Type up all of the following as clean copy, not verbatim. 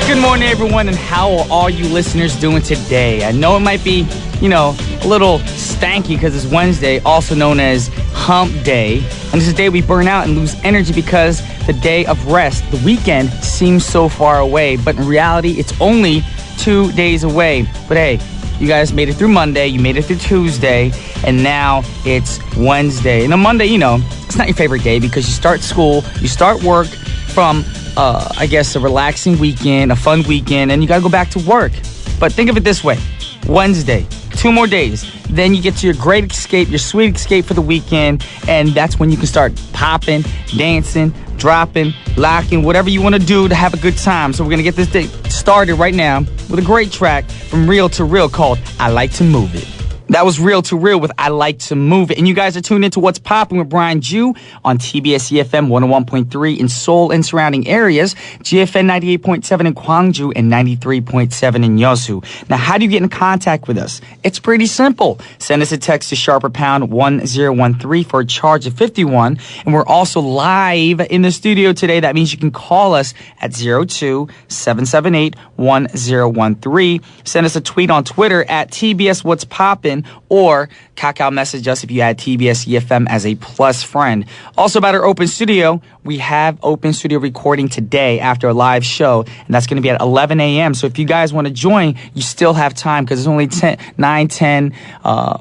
Good morning, everyone, and how are all you listeners doing today? I know it might be, a little stanky because it's Wednesday, also known as Hump Day. And this is the day we burn out and lose energy because the day of rest, the weekend, seems so far away. But in reality, it's only 2 days away. But hey, you guys made it through Monday, you made it through Tuesday, and now it's Wednesday. And on Monday, it's not your favorite day because you start school, you start work from a relaxing weekend, a fun weekend, and you gotta go back to work. But think of it this way. Wednesday, 2 more days. Then you get to your great escape, your sweet escape for the weekend, and that's when you can start popping, dancing, dropping, locking, whatever you want to do to have a good time. So we're gonna get this day started right now with a great track from Real to Real called I Like to Move It. That was Real to Real with I Like to Move It. And you guys are tuned into What's Poppin' with Brian Jew on TBS efm 101.3 in Seoul and surrounding areas, GFN 98.7 in Gwangju, and 93.7 in Yeosu. Now, how do you get in contact with us? It's pretty simple. Send us a text to sharper pound 1013 for a charge of 51. And we're also live in the studio today. That means you can call us at 02-778-1013. Send us a tweet on Twitter at TBS What's Poppin', or Kakao message us if you add TBS efm as a plus friend. Also about our open studio, we have open studio recording today after a live show, and that's going to be at 11 a.m. So if you guys want to join, you still have time because it's only 9:10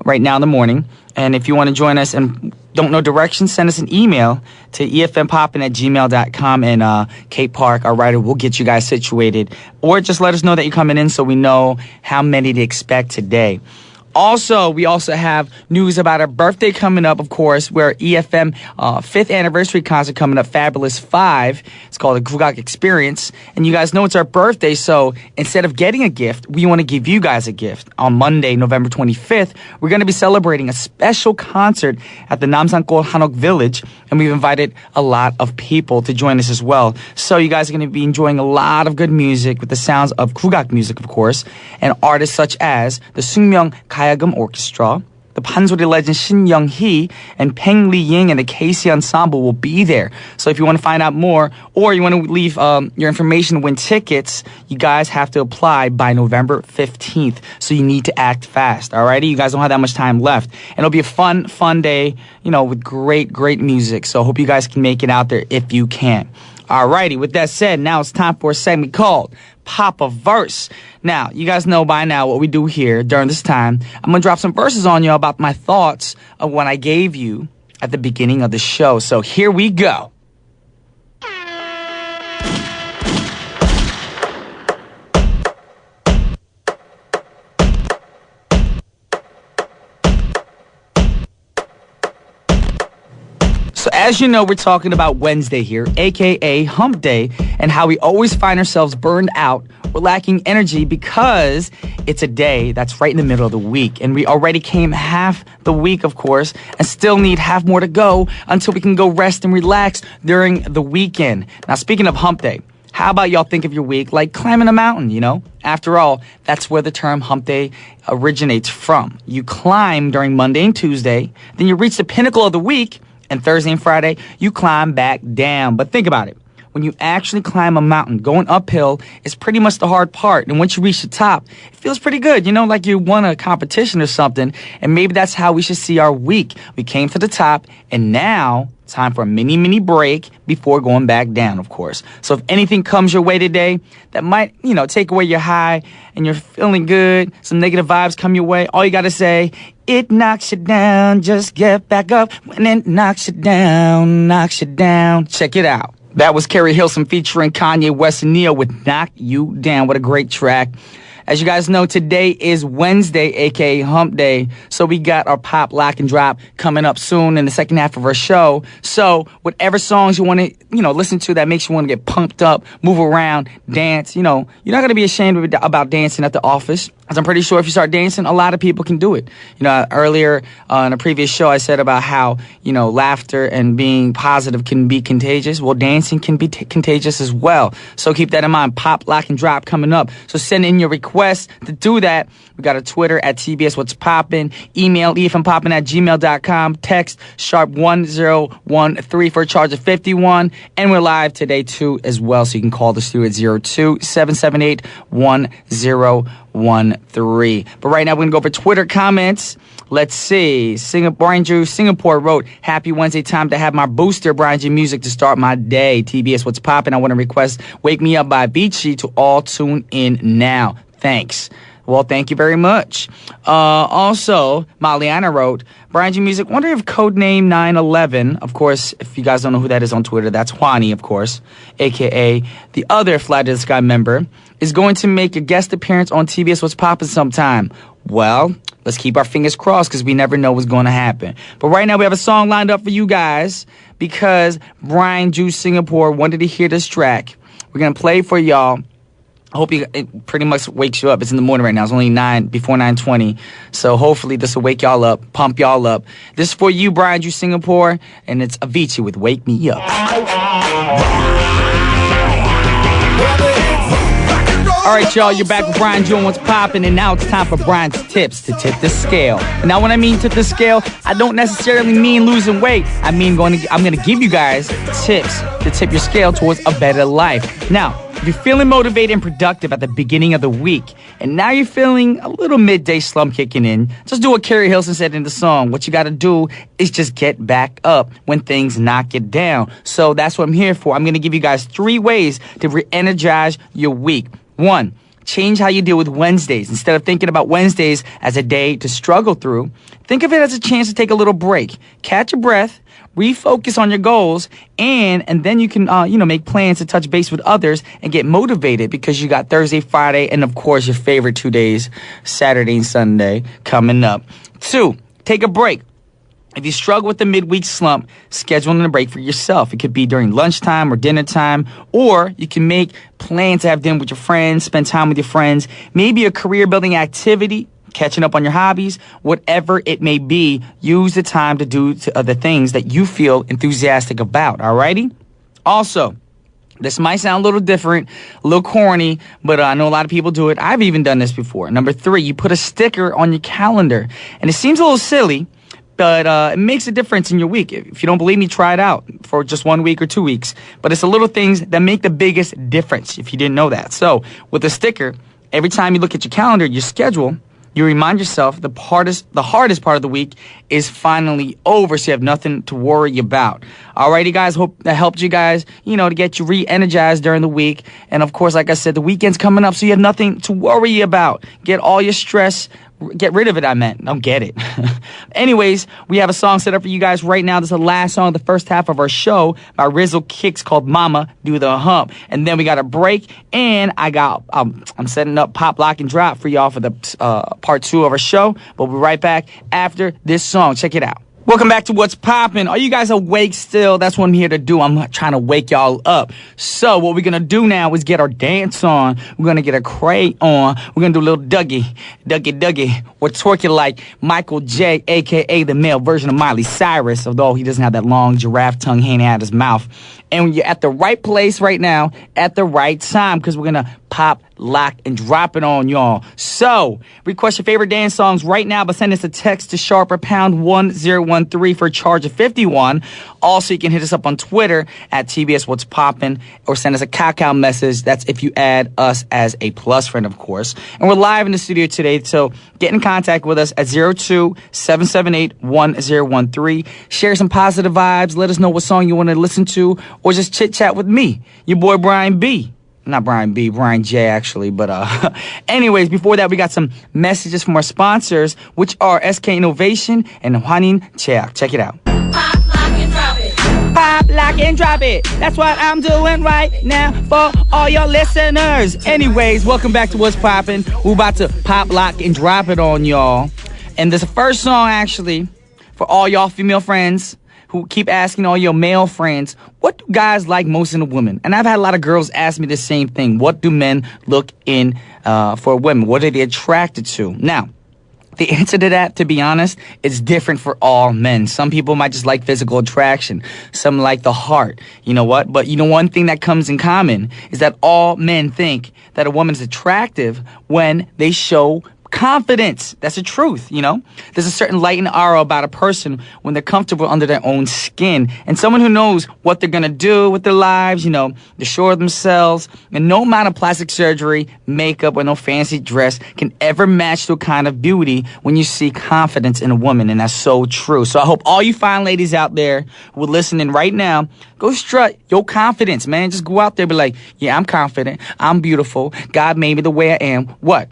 right now in the morning. And if you want to join us and don't know directions, send us an email to efmpoppin@gmail.com, and Kate Park, our writer, will get you guys situated. Or just let us know that you're coming in so we know how many to expect today. Also, we also have news about our birthday coming up, of course. We're EFM 5th anniversary concert coming up, Fabulous 5. It's called the Gugak Experience. And you guys know it's our birthday, so instead of getting a gift, we want to give you guys a gift. On Monday, November 25th, we're going to be celebrating a special concert at the Namsan-Gol Hanok Village, and we've invited a lot of people to join us as well. So you guys are going to be enjoying a lot of good music with the sounds of Gugak music, of course, and artists such as the Sungmyeong Kayagum Orchestra, the Pansori legend Shin Young-hee, and Peng Li-ying and the KC Ensemble will be there. So if you want to find out more, or you want to leave your information to win tickets, you guys have to apply by November 15th. So you need to act fast, alrighty? You guys don't have that much time left. And it'll be a fun day, with great music. So I hope you guys can make it out there if you can. Alrighty, with that said, now it's time for a segment called Pop a Verse. Now, you guys know by now what we do here during this time. I'm going to drop some verses on you about my thoughts of what I gave you at the beginning of the show. So here we go. So as you know, we're talking about Wednesday here, aka Hump Day, and how we always find ourselves burned out or lacking energy because it's a day that's right in the middle of the week. And we already came half the week, of course, and still need half more to go until we can go rest and relax during the weekend. Now, speaking of Hump Day, how about y'all think of your week like climbing a mountain, After all, that's where the term Hump Day originates from. You climb during Monday and Tuesday, then you reach the pinnacle of the week, and Thursday and Friday, you climb back down. But think about it. When you actually climb a mountain, going uphill is pretty much the hard part. And once you reach the top, it feels pretty good. Like you won a competition or something. And maybe that's how we should see our week. We came to the top, and now time for a mini break before going back down, of course. So if anything comes your way today that might, take away your high and you're feeling good, some negative vibes come your way, all you got to say, it knocks you down, just get back up. When it knocks you down. Check it out. That was Carrie Hilson featuring Kanye West and Neo with Knock You Down. What a great track. As you guys know, today is Wednesday, aka Hump Day. So we got our pop, lock, and drop coming up soon in the second half of our show. So whatever songs you want to, listen to that makes you want to get pumped up, move around, dance, you're not going to be ashamed about dancing at the office. As I'm pretty sure if you start dancing, a lot of people can do it. Earlier in a previous show, I said about how, laughter and being positive can be contagious. Well, dancing can be contagious as well. So keep that in mind. Pop, lock, and drop coming up. So send in your request request to do that, we got a Twitter at TBS What's Poppin', email efmpoppin@gmail.com, text sharp 1013 for a charge of 51, and we're live today too as well, so you can call the studio at 02-778-1013. But right now we're going to go for Twitter comments. Let's see. Brian Drew, Singapore wrote, happy Wednesday, time to have my booster, Brian G music to start my day. TBS What's Poppin'. I want to request Wake Me Up by Avicii to all tune in now. Thanks. Well, thank you very much. Also, Maliana wrote, Brian G Music, wonder if codename 911, of course, if you guys don't know who that is on Twitter, that's Juani, of course, a.k.a. the other Fly to the Sky member, is going to make a guest appearance on TBS What's Poppin' sometime. Well, let's keep our fingers crossed because we never know what's going to happen. But right now we have a song lined up for you guys because Brian Drew Singapore wanted to hear this track. We're going to play for y'all. I hope it pretty much wakes you up. It's in the morning right now. It's only before 9:20. So hopefully this will wake y'all up, pump y'all up. This is for you, Brian Drew Singapore, and it's Avicii with Wake Me Up. All right, y'all, you're back with Brian Drew and What's Poppin', and now it's time for Brian's tips to tip the scale. Now, when I mean tip the scale, I don't necessarily mean losing weight. I mean I'm going to give you guys tips to tip your scale towards a better life. Now, if you're feeling motivated and productive at the beginning of the week, and now you're feeling a little midday slump kicking in, just do what Carrie Hilson said in the song. What you got to do is just get back up when things knock you down. So that's what I'm here for. I'm going to give you guys 3 ways to re-energize your week. 1, change how you deal with Wednesdays. Instead of thinking about Wednesdays as a day to struggle through, think of it as a chance to take a little break, catch your breath, refocus on your goals, and then you can, make plans to touch base with others and get motivated because you got Thursday, Friday, and of course your favorite 2 days, Saturday and Sunday, coming up. 2, take a break. If you struggle with the midweek slump, scheduling a break for yourself. It could be during lunchtime or dinner time, or you can make plans to have dinner with your friends, spend time with your friends, maybe a career-building activity, catching up on your hobbies, whatever it may be. Use the time to do the things that you feel enthusiastic about, alrighty? Also, this might sound a little different, a little corny, but I know a lot of people do it. I've even done this before. Number 3, you put a sticker on your calendar. And it seems a little silly, but it makes a difference in your week. If you don't believe me, try it out for just 1 week or 2 weeks. But it's the little things that make the biggest difference, if you didn't know that. So with a sticker, every time you look at your calendar, your schedule, you remind yourself the hardest part of the week is finally over, so you have nothing to worry about. Alrighty, guys, hope that helped you guys, to get you re-energized during the week. And of course, like I said, the weekend's coming up, so you have nothing to worry about. Get all your stress. Get rid of it, I meant. Don't get it. Anyways, we have a song set up for you guys right now. This is the last song of the first half of our show by Rizzle Kicks called Mama Do the Hump. And then we got a break, and I'm setting up Pop, Lock, and Drop for y'all for the part 2 of our show. But we'll be right back after this song. Check it out. Welcome back to What's Poppin'. Are you guys awake still? That's what I'm here to do. I'm trying to wake y'all up. So what we're going to do now is get our dance on. We're going to get a cray on. We're going to do a little Dougie. We're twerking like Michael J, a.k.a. the male version of Miley Cyrus, although he doesn't have that long giraffe tongue hanging out his mouth. And you're at the right place right now at the right time because we're going to pop, lock, and drop it on y'all. So, request your favorite dance songs right now by sending us a text to sharper pound 1013 for a charge of 51. Also, you can hit us up on Twitter at TBS What's Poppin' or send us a cacao message. That's if you add us as a plus friend, of course. And we're live in the studio today, so get in contact with us at 02-778-1013. Share some positive vibes. Let us know what song you want to listen to, or just chit-chat with me, your boy Brian B. Not Brian B, Brian J, actually. But anyways, before that, we got some messages from our sponsors, which are SK Innovation and Hwanin Cheak. Check it out. Pop, lock, and drop it. Pop, lock, and drop it. That's what I'm doing right now for all your listeners. Anyways, welcome back to What's Poppin'. We're about to pop, lock, and drop it on y'all. And this first song, actually, for all y'all female friends who keep asking all your male friends, what do guys like most in a woman? And I've had a lot of girls ask me the same thing. What do men look in for a woman? What are they attracted to? Now, The answer to that, to be honest, is different for all men. Some people might just like physical attraction. Some like the heart. You know what? But you know, one thing that comes in common is that all men think that a woman's attractive when they show confidence. That's the truth, you know? There's a certain light and aura about a person when they're comfortable under their own skin. And someone who knows what they're gonna do with their lives, you know, they're sure of themselves. And no amount of plastic surgery, makeup, or no fancy dress can ever match the kind of beauty when you see confidence in a woman. And that's so true. So I hope all you fine ladies out there who are listening right now, go strut your confidence, man. Just go out there and be like, yeah, I'm confident. I'm beautiful. God made me the way I am. What?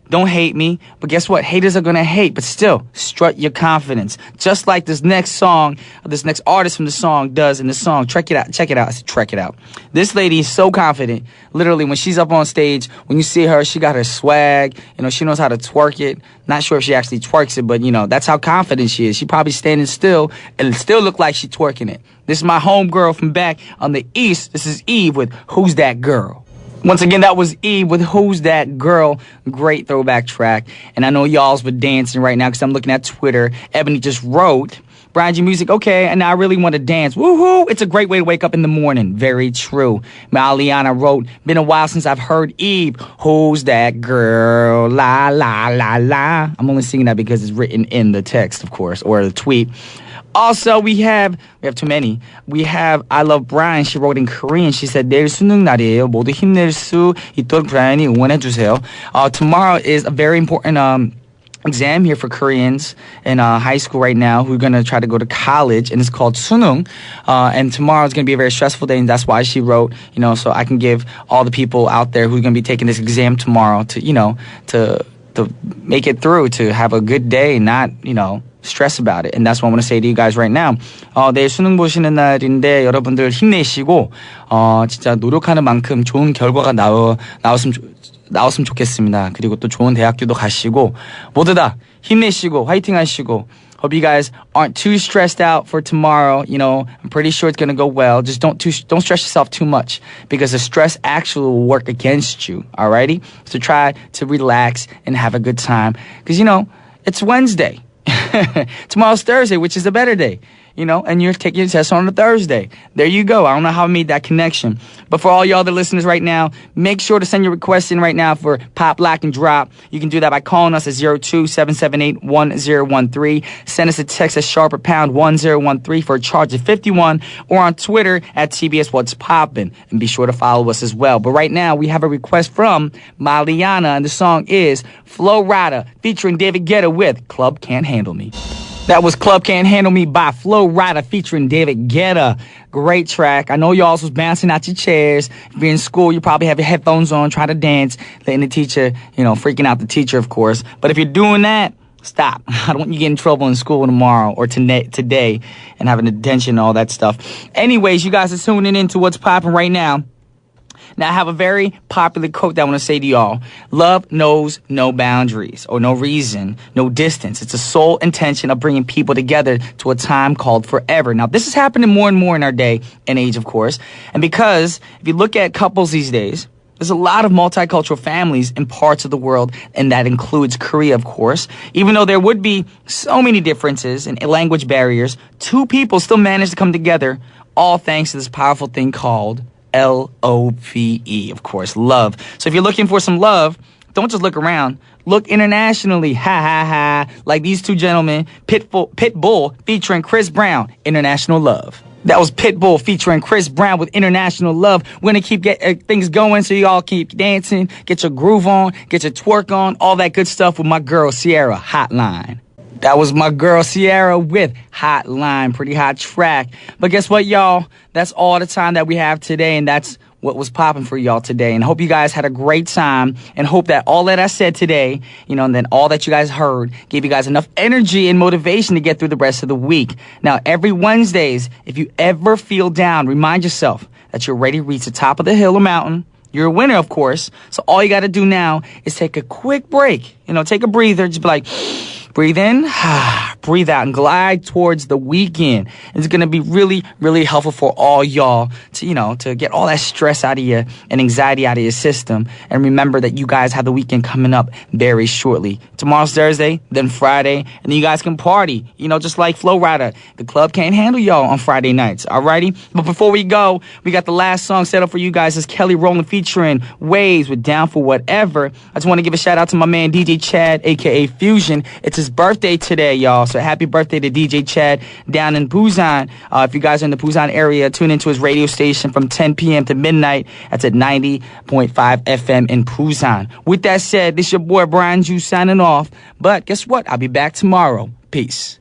Don't hate me. But guess what? Haters are gonna hate. But still, strut your confidence. Just like this next song, this next artist from the song does in the song. Check it out. I said, check it out. This lady is so confident. Literally, when she's up on stage, when you see her, she got her swag. You know, she knows how to twerk it. Not sure if she actually twerks it, but, you know, that's how confident she is. She probably standing still and it still look like she twerking it. This is my homegirl from back on the East. This is Eve with Who's That Girl? Once again, that was Eve with Who's That Girl? Great throwback track. And I know y'all's been dancing right now because I'm looking at Twitter. Ebony just wrote, Brian G Music, okay, and I really want to dance. Woohoo! It's a great way to wake up in the morning. Very true. Maliana wrote, been a while since I've heard Eve. Who's that girl? La, la, la, la. I'm only singing that because it's written in the text, of course, or the tweet. Also, we have too many. We have I Love Brian. She wrote in Korean. She said, 내일 수능 날이에요. 모두 힘낼 수 있도록 브라이언이 응원해주세요. Tomorrow is a very important exam here for Koreans in high school right now who are going to try to go to college, and it's called 수능. And tomorrow is going to be a very stressful day, and that's why she wrote, you know, so I can give all the people out there who are going to be taking this exam tomorrow to, you know, to make it through, to have a good day and not, you know, stress about it. And that's what I want to say to you guys right now. 내일 수능 보시는 날인데 여러분들 힘내시고 진짜 노력하는 만큼 좋은 결과가 나왔으면 좋겠습니다. 그리고 또 좋은 대학교도 가시고 모두 다 힘내시고 화이팅 하시고. Hope you guys aren't too stressed out for tomorrow. You know, I'm pretty sure it's going to go well. Just don't stress yourself too much because the stress actually will work against you. Alrighty? So try to relax and have a good time. Because, you know, it's Wednesday. Tomorrow's Thursday, which is a better day, you know, and you're taking your test on a Thursday. There you go. I don't know how I made that connection. But for all y'all other listeners right now, make sure to send your requests in right now for Pop, Lock, and Drop. You can do that by calling us at 02-778-1013. Send us a text at sharper pound 1013 for a charge of 51, or on Twitter at TBS What's Poppin'. And be sure to follow us as well. But right now, we have a request from Maliana, and the song is Flo Rida featuring David Guetta with Club Can't Handle Me. That was Club Can't Handle Me by Flo Rida featuring David Guetta. Great track. I know y'all was bouncing out your chairs. If you're in school, you probably have your headphones on, trying to dance, letting the teacher, you know, freaking out the teacher, of course. But if you're doing that, stop. I don't want you to get in trouble in school tomorrow or today and having a detention and all that stuff. Anyways, you guys are tuning in to What's Poppin' right now. Now, I have a very popular quote that I want to say to y'all. Love knows no boundaries or no reason, no distance. It's a sole intention of bringing people together to a time called forever. Now, this is happening more and more in our day and age, of course. And because if you look at couples these days, there's a lot of multicultural families in parts of the world, and that includes Korea, of course. Even though there would be so many differences and language barriers, two people still manage to come together, all thanks to this powerful thing called L-O-V-E, of course, love. So if you're looking for some love, don't just look around. Look internationally. Ha, ha, ha. Like these two gentlemen, Pitbull featuring Chris Brown, International Love. That was Pitbull featuring Chris Brown with International Love. We're going to keep things going so y'all keep dancing, get your groove on, get your twerk on, all that good stuff with my girl, Sierra, Hotline. That was my girl Sierra with Hotline. Pretty hot track. But guess what, y'all? That's all the time that we have today, and that's what was popping for y'all today. And hope you guys had a great time, and hope that all that I said today, you know, and then all that you guys heard gave you guys enough energy and motivation to get through the rest of the week. Now, every Wednesdays, if you ever feel down, remind yourself that you're ready to reach the top of the hill or mountain. You're a winner, of course. So all you got to do now is take a quick break. You know, take a breather. Just be like, breathe in, breathe out, and glide towards the weekend. It's going to be really, really helpful for all y'all to get all that stress out of you and anxiety out of your system. And remember that you guys have the weekend coming up very shortly. Tomorrow's Thursday, then Friday, and then you guys can party, just like Flo Rida. The club can't handle y'all on Friday nights, alrighty? But before we go, we got the last song set up for you guys. It's Kelly Rowland featuring Waves with Down for Whatever. I just want to give a shout out to my man DJ Chad, aka Fusion. It's his birthday today, y'all. So happy birthday to DJ Chad down in Busan. If you guys are in the Busan area, tune into his radio station from 10 p.m. to midnight. That's at 90.5 FM in Busan. With that said, this your boy Brian Ju signing off. But guess what? I'll be back tomorrow. Peace.